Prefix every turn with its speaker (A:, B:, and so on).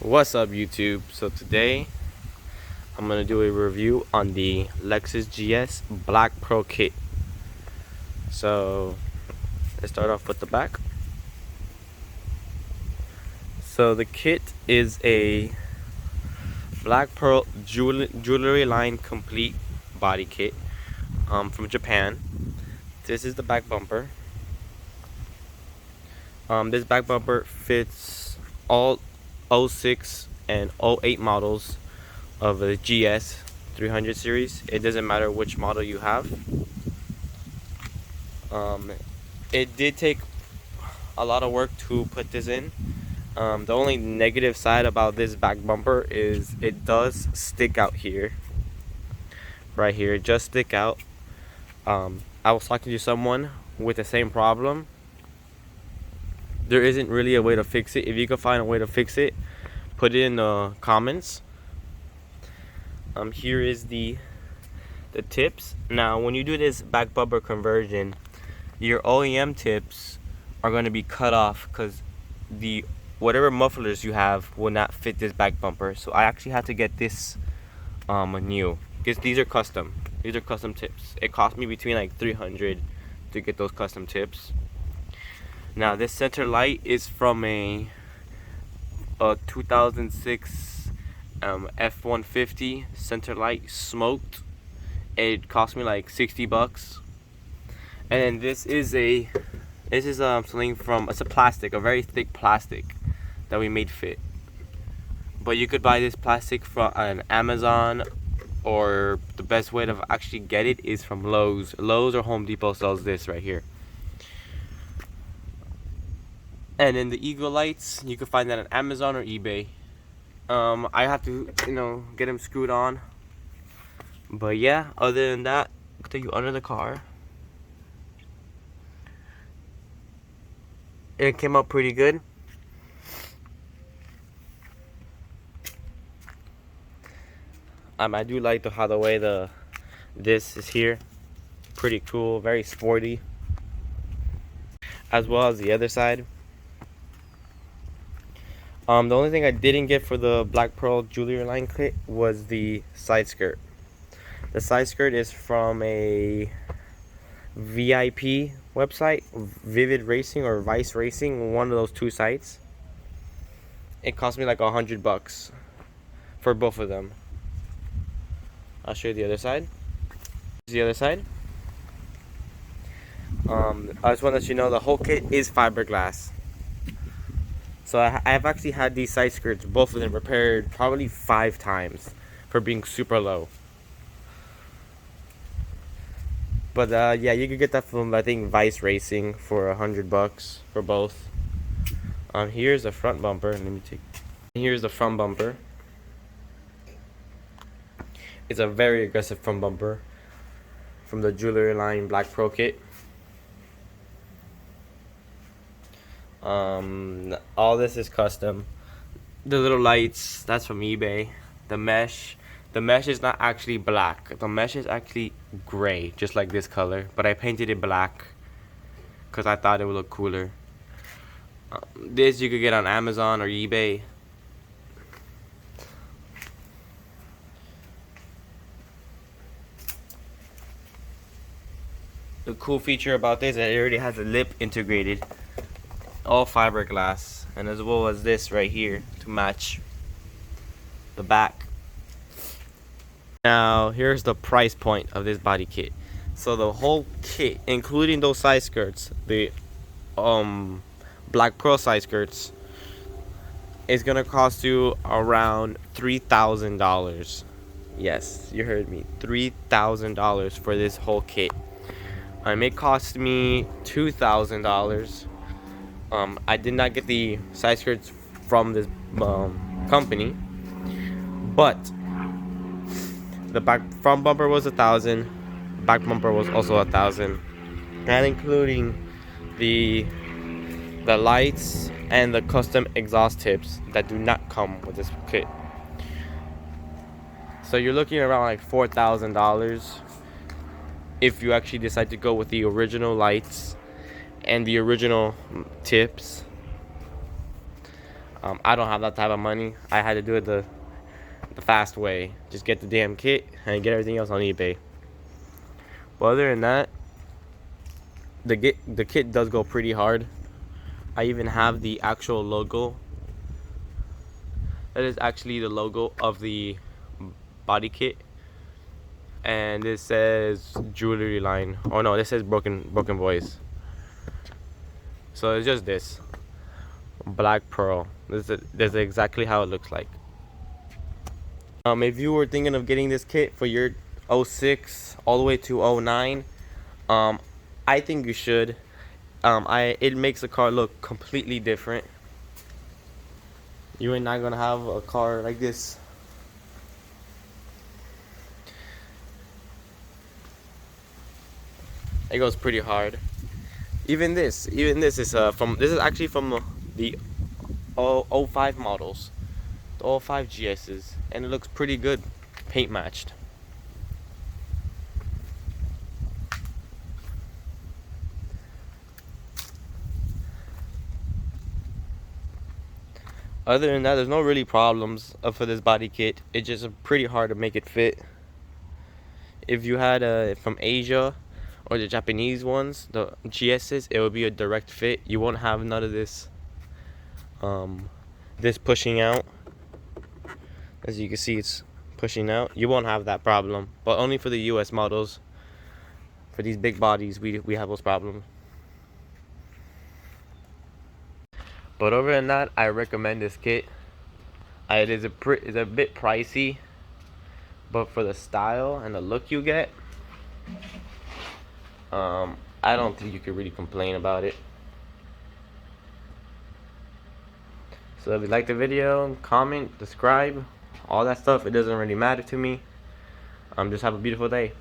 A: What's up, YouTube? So today I'm gonna do a review on the Lexus GS Black Pro kit. So let's start off with the back. So the kit is a Black Pearl jewelry line complete body kit from Japan. This is the back bumper. This back bumper fits all 06 and 08 models of the gs300 series. It doesn't matter which model you have. It did take a lot of work to put this in. The only negative side about this back bumper is it does stick out here. Right here, it just stick out. I was talking to someone with the same problem. There isn't really a way to fix it. If you can find a way to fix it, put it in the comments. Here is the tips. Now when you do this back bumper conversion, your OEM tips are going to be cut off because the whatever mufflers you have will not fit this back bumper. So I actually had to get this new, because these are custom tips. It cost me between like $300 to get those custom tips. Now this center light is from a 2006 F-150 center light, smoked. It cost me like $60. And then this is something from, it's a plastic, a very thick plastic that we made fit. But you could buy this plastic from an Amazon, or the best way to actually get it is from Lowe's. Lowe's or Home Depot sells this right here. And then the Eagle lights, you can find that on Amazon or eBay. I have to, get them screwed on. But yeah, other than that, I'll take you under the car. It came out pretty good. I do like how the way this is here. Pretty cool, very sporty. As well as the other side. The only thing I didn't get for the Black Pearl jewelry line kit was the side skirt. The side skirt is from a VIP website, Vivid Racing or Vice Racing, one of those two sites. It cost me like $100 for both of them. I'll show you the other side. Here's the other side. I just want to let you know the whole kit is fiberglass. So I've actually had these side skirts, both of them, repaired probably 5 times for being super low. But yeah, you could get that from, I think, Vice Racing for $100 for both. Here's the front bumper. Here's the front bumper. It's a very aggressive front bumper from the jewelry line Black Pro kit. All this is custom. The little lights, that's from eBay. The mesh is not actually black. The mesh is actually gray, just like this color, but I painted it black because I thought it would look cooler. This you could get on Amazon or eBay. The cool feature about this is that it already has a lip integrated, all fiberglass, and as well as this right here to match the back. Now here's the price point of this body kit. So the whole kit, including those side skirts, the Black Pearl side skirts, is gonna cost you around $3,000. Yes, you heard me, $3,000 for this whole kit. It cost me $2,000. I did not get the side skirts from this company, but the front bumper was $1,000. Back bumper was also $1,000, and including the lights and the custom exhaust tips that do not come with this kit. So you're looking around like $4,000 if you actually decide to go with the original lights and the original tips. I don't have that type of money. I had to do it the fast way. Just get the damn kit and get everything else on eBay. But other than that, the kit does go pretty hard. I even have the actual logo. That is actually the logo of the body kit, and this says jewelry line. Oh no, this says broken boys. So it's just this black pearl. This is exactly how it looks like. If you were thinking of getting this kit for your 06 all the way to 09, I think you should. It makes the car look completely different. You are not gonna have a car like this. It goes pretty hard. Even this is actually from the 05 models, the 05 GSs, and it looks pretty good, paint matched. Other than that, there's no really problems for this body kit. It's just pretty hard to make it fit. If you had from Asia or the Japanese ones, the GSs, it would be a direct fit. You won't have none of this this pushing out. As you can see, it's pushing out. You won't have that problem, but only for the US models. For these big bodies, we have those problems. But other than that, I recommend this kit. It's a bit pricey, but for the style and the look you get, I don't think you could really complain about it. So if you like the video, comment, subscribe, all that stuff. It doesn't really matter to me. Just have a beautiful day.